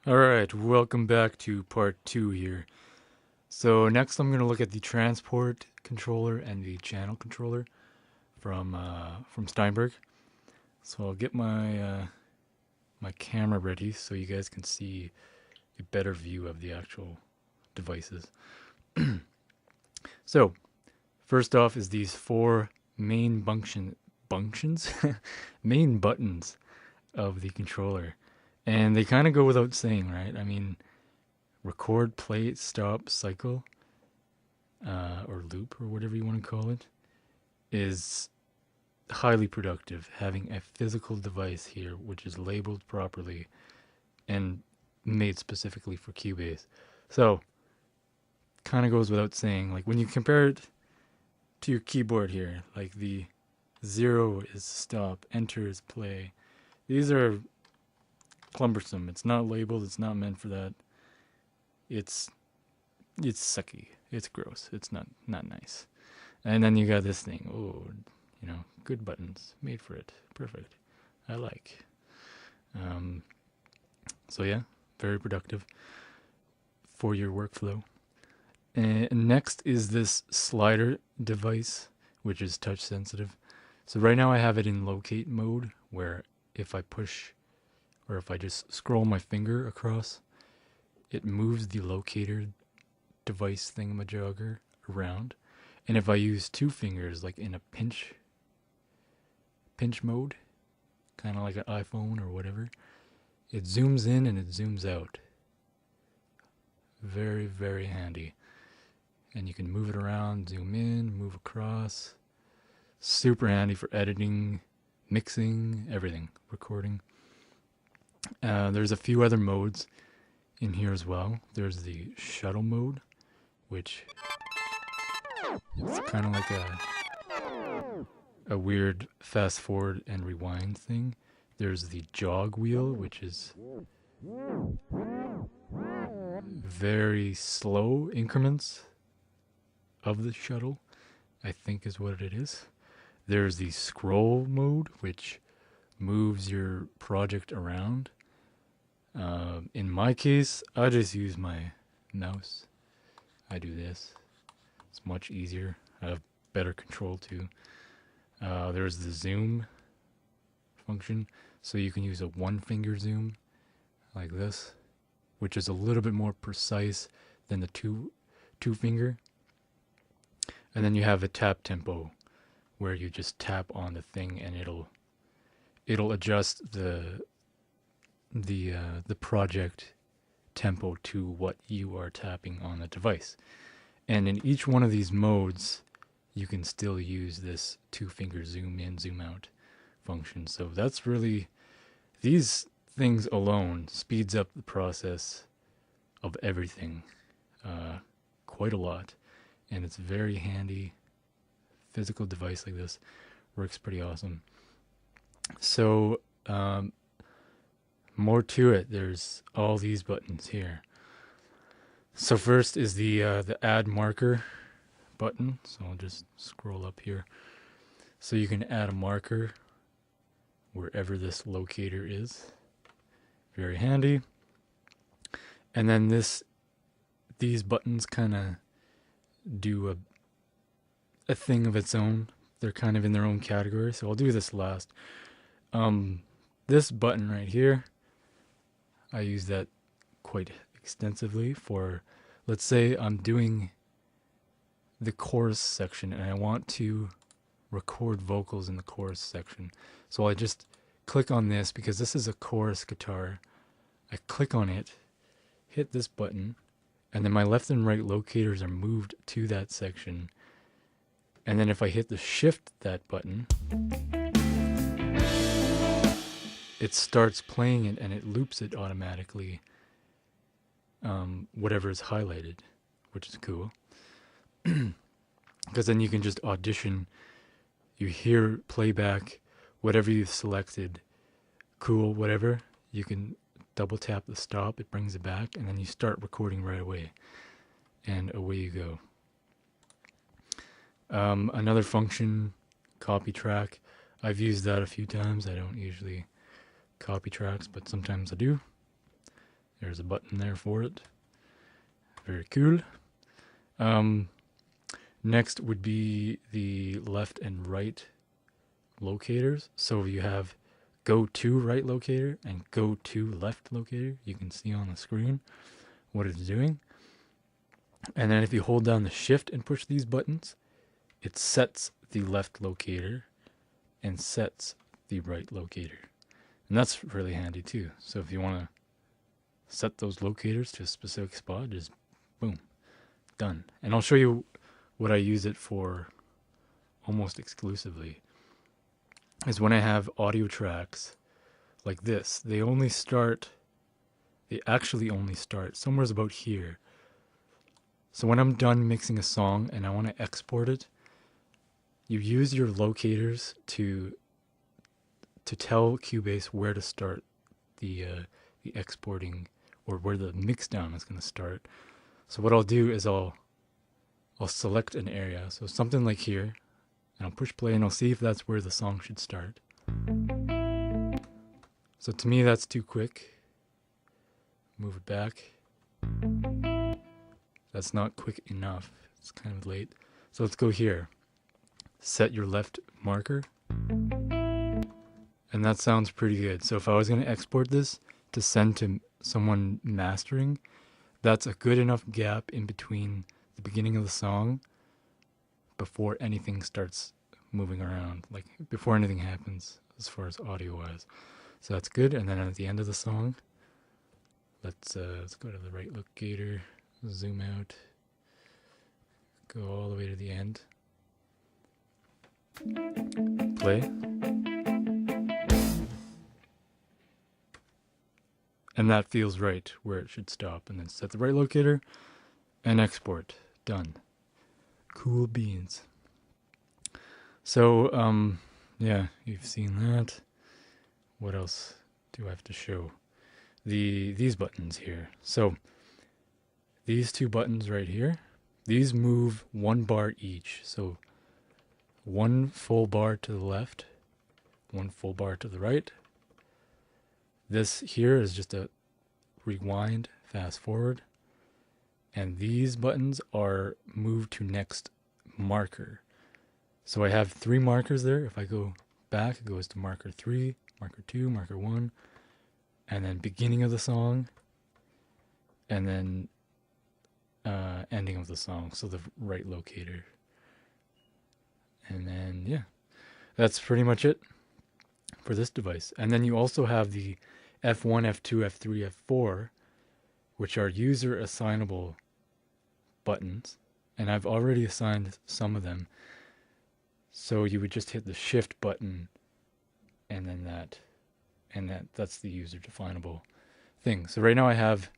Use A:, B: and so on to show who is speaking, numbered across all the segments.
A: Alright, welcome back to part 2 here. So next I'm going to look at the transport controller and the channel controller from Steinberg. So I'll get my camera ready so you guys can see a better view of the actual devices. So first off is these four main functions main buttons of the controller. And they kind of go without saying, right? I mean, record, play, stop, cycle, or loop, or whatever you want to call it, is highly productive. Having a physical device here, which is labeled properly and made specifically for Cubase. So, kind of goes without saying. Like when you compare it to your keyboard here, like the 0 is stop, enter is play. These are cumbersome. It's not labeled. It's not meant for that. It's sucky. It's gross. It's not nice. And then you got this thing. Oh, good buttons made for it. Perfect. I like. Um, so yeah, very productive for your workflow. And next is this slider device, which is touch sensitive. So right now I have it in locate mode, where if I push or if I just scroll my finger across, it moves the locator device thingamajogger around. And if I use two fingers, like in a pinch mode, kind of like an iPhone or whatever, it zooms in and it zooms out. Very, very handy. And you can move it around, zoom in, move across. Super handy for editing, mixing, everything, recording. There's a few other modes in here as well. There's the shuttle mode, which is kind of like a weird fast forward and rewind thing. There's the jog wheel, which is very slow increments of the shuttle, I think is what it is. There's the scroll mode, which moves your project around. In my case, I just use my mouse. I do this. It's much easier. I have better control too. There's the zoom function, so you can use a one finger zoom like this, which is a little bit more precise than the two finger. And then you have a tap tempo, where you just tap on the thing and it'll adjust the project tempo to what you are tapping on the device. And in each one of these modes, you can still use this two finger zoom in, zoom out function. So that's really, these things alone speeds up the process of everything quite a lot. And it's very handy. Physical device like this works pretty awesome. So more to it. There's all these buttons here. So first is the add marker button. So I'll just scroll up here. So you can add a marker wherever this locator is. Very handy. And then these buttons kind of do a thing of its own. They're kind of in their own category. So I'll do this last. This button right here, I use that quite extensively for, let's say I'm doing the chorus section and I want to record vocals in the chorus section. So I just click on this because this is a chorus guitar. I click on it, hit this button, and then my left and right locators are moved to that section. And then if I hit the shift that button, it starts playing it and it loops it automatically, whatever is highlighted, which is cool. Because then you can just audition, you hear playback, whatever you've selected, cool, whatever, you can double tap the stop, it brings it back, and then you start recording right away. And away you go. Another function, copy track. I've used that a few times. I don't usually copy tracks, but sometimes I do. There's a button there for it. Very cool. Next would be the left and right locators. So you have go to right locator and go to left locator. You can see on the screen what it's doing. And then if you hold down the shift and push these buttons, it sets the left locator and sets the right locator. And that's really handy too. So if you want to set those locators to a specific spot, just boom, done. And I'll show you what I use it for almost exclusively. Is when I have audio tracks like this, they actually only start somewhere about here. So when I'm done mixing a song and I want to export it, you use your locators to tell Cubase where to start the exporting, or where the mix down is going to start. So what I'll do is I'll select an area, so something like here, and I'll push play and I'll see if that's where the song should start. So to me that's too quick. Move it back. That's not quick enough. It's kind of late. So let's go here. Set your left marker. And that sounds pretty good. So if I was going to export this to send to someone mastering, that's a good enough gap in between the beginning of the song before anything starts moving around, like before anything happens as far as audio wise. So that's good. And then at the end of the song, let's go to the right locator, zoom out, go all the way to the end, play. And that feels right where it should stop. And then set the right locator and export. Done. Cool beans. So, yeah, you've seen that. What else do I have to show? These buttons here. So, these two buttons right here, these move 1 bar each. So, 1 full bar to the left, 1 full bar to the right. This here is just a rewind, fast forward. And these buttons are move to next marker. So I have 3 markers there. If I go back, it goes to marker 3, marker 2, marker 1, and then beginning of the song, and then ending of the song, so the right locator. And then, yeah, that's pretty much it for this device. And then you also have the F1, F2, F3, F4, which are user assignable buttons, and I've already assigned some of them. So you would just hit the shift button and then that's the user definable thing. So right now I have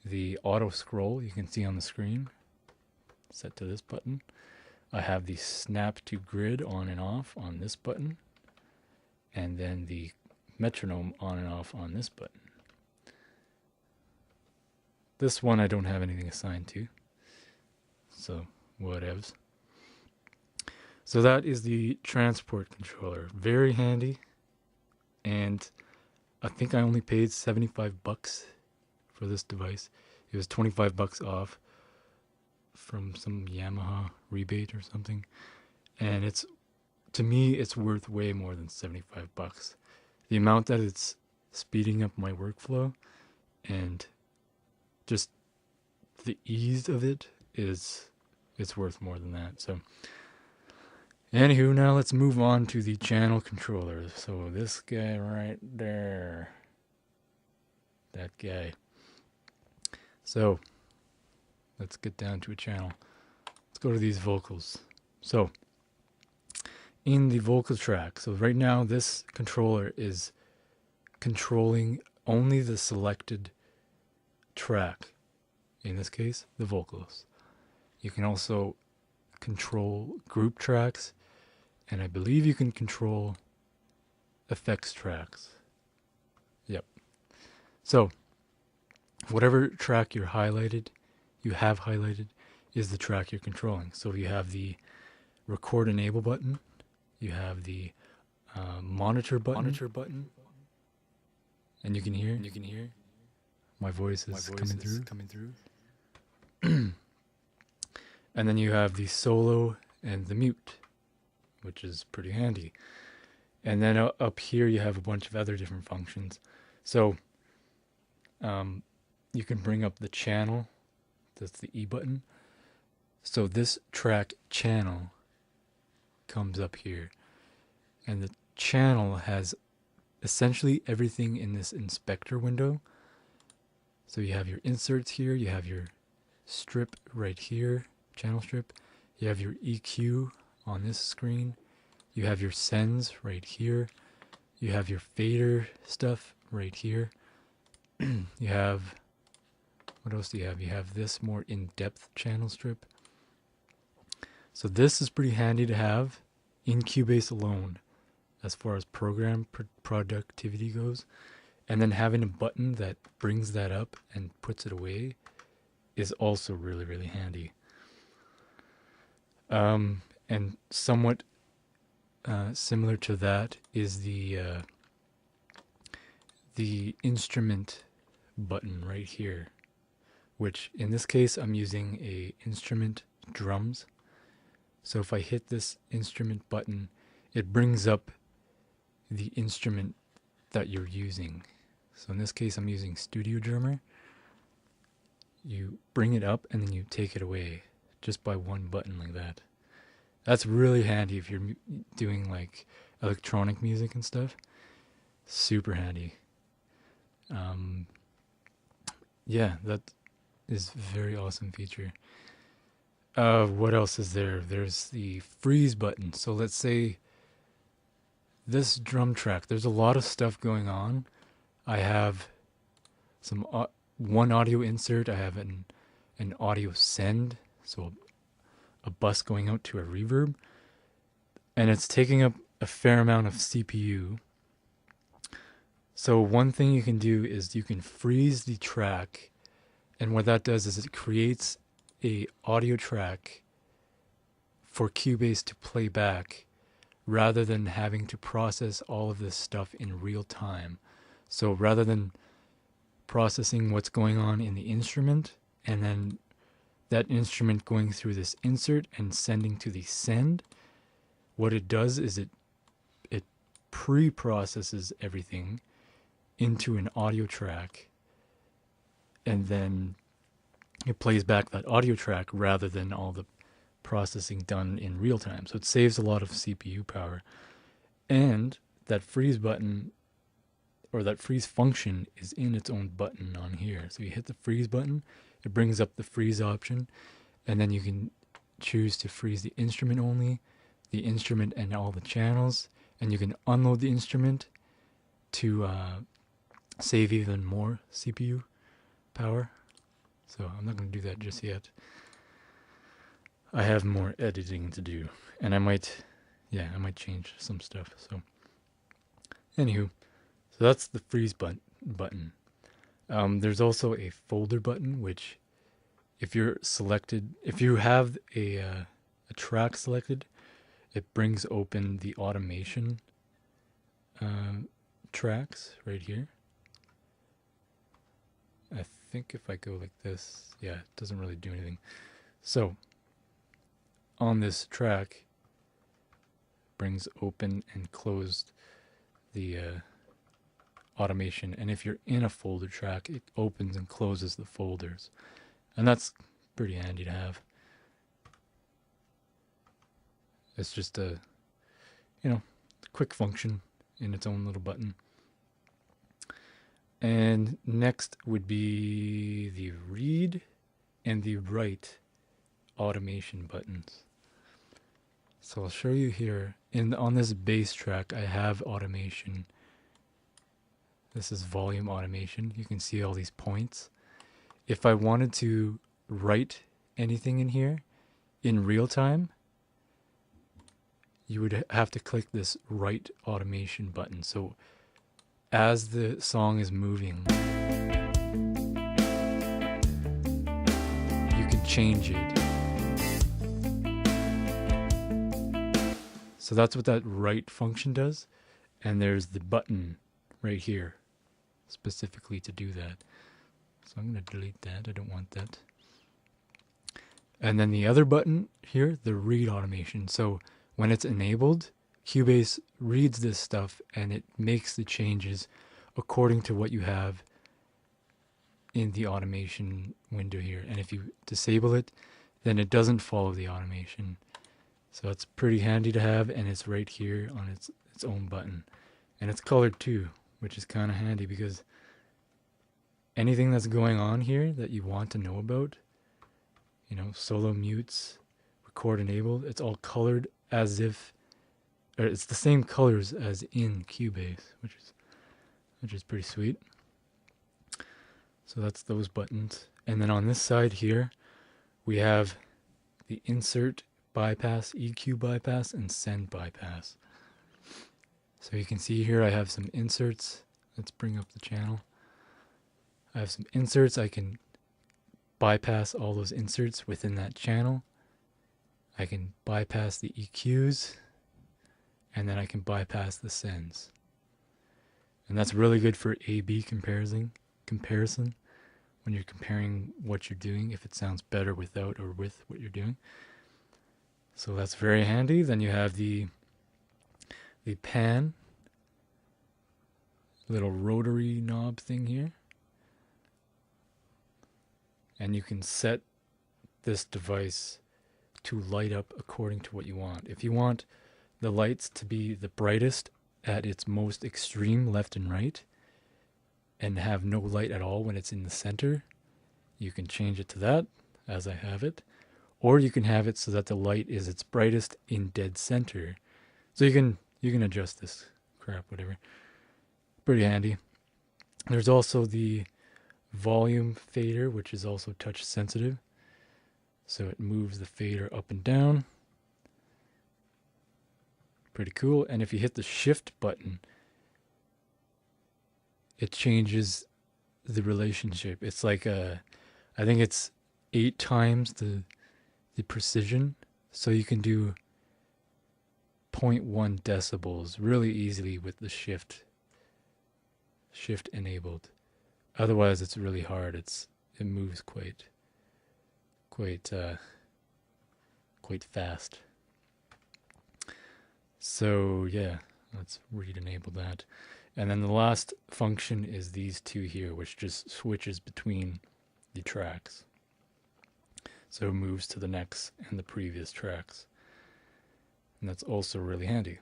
A: the auto scroll, you can see on the screen, set to this button. I have the snap to grid on and off on this button, and then the metronome on and off on this button. This one I don't have anything assigned to, so whatevs. So that is the transport controller. Very handy, and I think I only paid $75 for this device. It was $25 off from some Yamaha rebate or something, and it's, to me, it's worth way more than $75. The amount that it's speeding up my workflow and just the ease of it it's worth more than that. So anywho, now let's move on to the channel controllers. So this guy right there, that guy. So let's get down to a channel. Let's go to these vocals. So in the vocal track, so right now this controller is controlling only the selected track, in this case the vocals. You can also control group tracks, and I believe you can control effects tracks. Yep. So whatever track you have highlighted is the track you're controlling. So you have the record enable button, you have the monitor button, and you can hear My voice is coming through.
B: coming through.
A: And then you have the solo and the mute, which is pretty handy. And then up here you have a bunch of other different functions. So you can bring up the channel. That's the E button. So this track channel comes up here. And the channel has essentially everything in this inspector window. So you have your inserts here, you have your strip right here, channel strip. You have your EQ on this screen. You have your sends right here. You have your fader stuff right here. You have, what else do you have? You have this more in-depth channel strip. So this is pretty handy to have in Cubase alone as far as program productivity goes. And then having a button that brings that up and puts it away is also really, really handy. And somewhat similar to that is the instrument button right here, which in this case I'm using a instrument drums. So if I hit this instrument button, it brings up the instrument that you're using. So in this case I'm using Studio Drummer. You bring it up and then you take it away just by one button like that. That's really handy if you're doing like electronic music and stuff. Super handy. Yeah, that is a very awesome feature. What else is there? There's the freeze button. So let's say this drum track, there's a lot of stuff going on. I have some one audio insert. I have an audio send, so a bus going out to a reverb, and it's taking up a fair amount of CPU. So one thing you can do is you can freeze the track, and what that does is it creates a audio track for Cubase to play back rather than having to process all of this stuff in real time. So rather than processing what's going on in the instrument and then that instrument going through this insert and sending to the send, what it does is it pre-processes everything into an audio track, and then it plays back that audio track rather than all the processing done in real time. So it saves a lot of CPU power. And that freeze button, or that freeze function, is in its own button on here. So you hit the freeze button, it brings up the freeze option, and then you can choose to freeze the instrument only, the instrument and all the channels, and you can unload the instrument to save even more CPU power. So I'm not going to do that just yet. I have more editing to do, and I might change some stuff. So anywho, so that's the freeze button. There's also a folder button, which if you have a track selected, it brings open the automation tracks right here. I think if I go like this, yeah, it doesn't really do anything. So on this track, brings open and closed the automation, and if you're in a folder track, it opens and closes the folders, and that's pretty handy to have. It's just a quick function in its own little button. And next would be the read and the write automation buttons. So I'll show you here on this bass track. I have automation. This is volume automation. You can see all these points. If I wanted to write anything in here in real time, you would have to click this write automation button. So as the song is moving, you can change it. So that's what that write function does. And there's the button right here specifically to do that. So I'm going to delete that. I don't want that. And then the other button here, the read automation. So when it's enabled, Cubase reads this stuff and it makes the changes according to what you have in the automation window here. And if you disable it, then it doesn't follow the automation. So it's pretty handy to have, and it's right here on its own button. And it's colored too, which is kind of handy because anything that's going on here that you want to know about, you know, solo mutes, record enabled, it's all colored as if, or it's the same colors as in Cubase, which is pretty sweet. So that's those buttons. And then on this side here, we have the insert bypass, EQ bypass, and send bypass. So you can see here I have some inserts. Let's bring up the channel. I have some inserts. I can bypass all those inserts within that channel. I can bypass the EQs, and then I can bypass the sends. And that's really good for A/B comparison when you're comparing what you're doing, if it sounds better without or with what you're doing. So that's very handy. Then you have the pan, little rotary knob thing here. And you can set this device to light up according to what you want. If you want the lights to be the brightest at its most extreme left and right, and have no light at all when it's in the center, you can change it to that, as I have it. Or you can have it so that the light is its brightest in dead center. So you can adjust this crap, whatever. Pretty handy. There's also the volume fader, which is also touch sensitive. So it moves the fader up and down. Pretty cool. And if you hit the shift button, it changes the relationship. It's like I think it's 8 times the precision. So you can do 0.1 decibels really easily with the shift enabled. Otherwise it's really hard. It moves quite fast. So yeah, let's enable that. And then the last function is these two here, which just switches between the tracks. So it moves to the next and the previous tracks. And that's also really handy.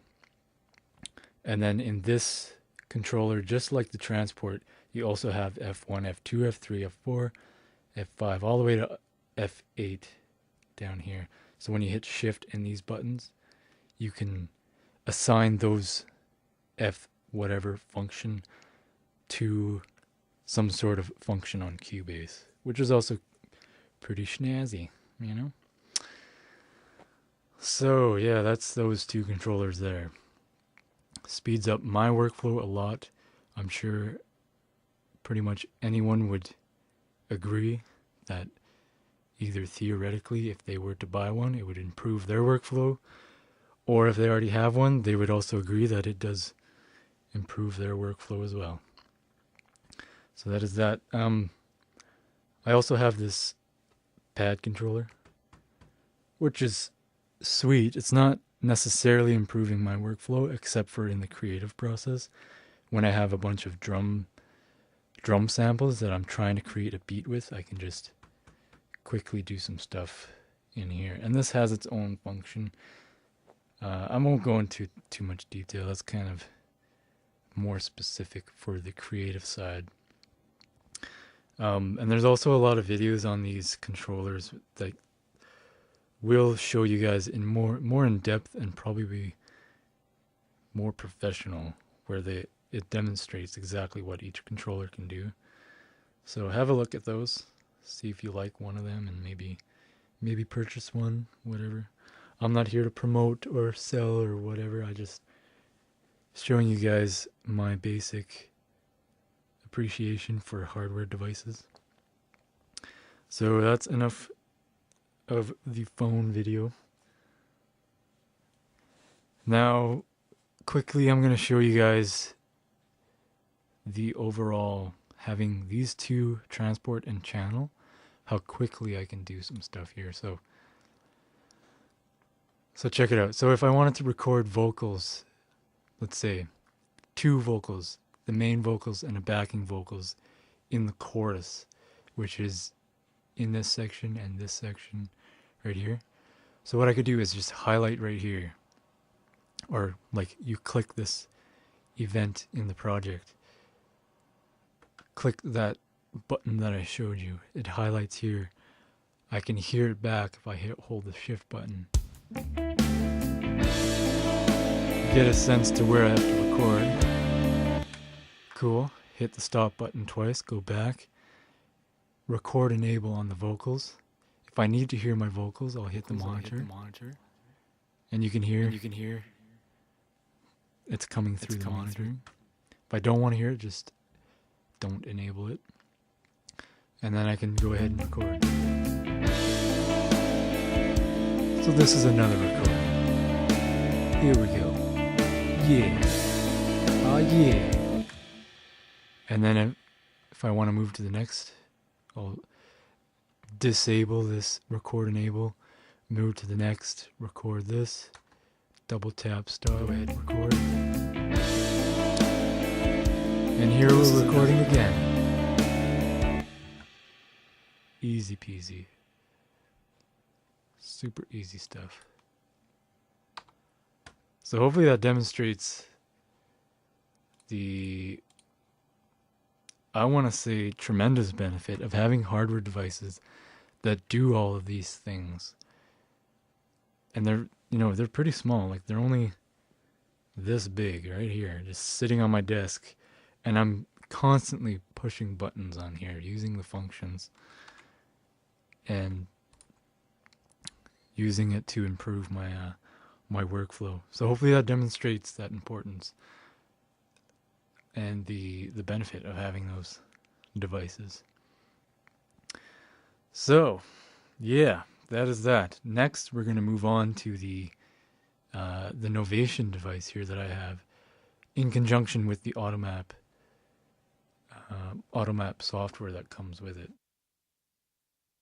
A: And then in this controller, just like the transport, you also have F1, F2, F3, F4, F5, all the way to F8 down here. So when you hit shift in these buttons, you can assign those F whatever function to some sort of function on Cubase, which is also pretty snazzy, you know? So yeah, that's those two controllers there. Speeds up my workflow a lot. I'm sure pretty much anyone would agree that either theoretically, if they were to buy one, it would improve their workflow, or if they already have one, they would also agree that it does improve their workflow as well. So that is that. I also have this pad controller, which is sweet. It's not necessarily improving my workflow, except for in the creative process, when I have a bunch of drum samples that I'm trying to create a beat with. I can just quickly do some stuff in here, and this has its own function. I won't go into too much detail. That's kind of more specific for the creative side. And there's also a lot of videos on these controllers that will show you guys in more in depth and probably be more professional, where it demonstrates exactly what each controller can do. So have a look at those, see if you like one of them, and maybe purchase one, whatever. I'm not here to promote or sell or whatever. I just showing you guys my basic appreciation for hardware devices. So that's enough of the phone video. Now, quickly, I'm going to show you guys the overall having these two, transport and channel, how quickly I can do some stuff here. So check it out. So if I wanted to record vocals, let's say 2 vocals, the main vocals and a backing vocals in the chorus, which is in this section and this section right here. So what I could do is just highlight right here, or like you click this event in the project, click that button that I showed you, it highlights here. I can hear it back if I hold the shift button. Get a sense to where I have to record. Cool. Hit the stop button twice, go back. Record enable on the vocals. If I need to hear my vocals, I'll hit the monitor. And you can hear it's coming through the monitor. If I don't want to hear it, just don't enable it. And then I can go ahead and record. So this is another record. Here we go. Yeah. Oh yeah. And then if I want to move to the next, I'll disable this record enable, move to the next, record this, double tap stop, go ahead and record. And here we're recording again. Easy peasy. Super easy stuff. So hopefully that demonstrates the, I want to say, tremendous benefit of having hardware devices that do all of these things. And they're, they're pretty small. Like they're only this big right here, just sitting on my desk. And I'm constantly pushing buttons on here, using the functions and using it to improve my my workflow. So hopefully that demonstrates that importance and the benefit of having those devices. So, yeah, that is that. Next, we're going to move on to the Novation device here that I have in conjunction with the Automap software that comes with it.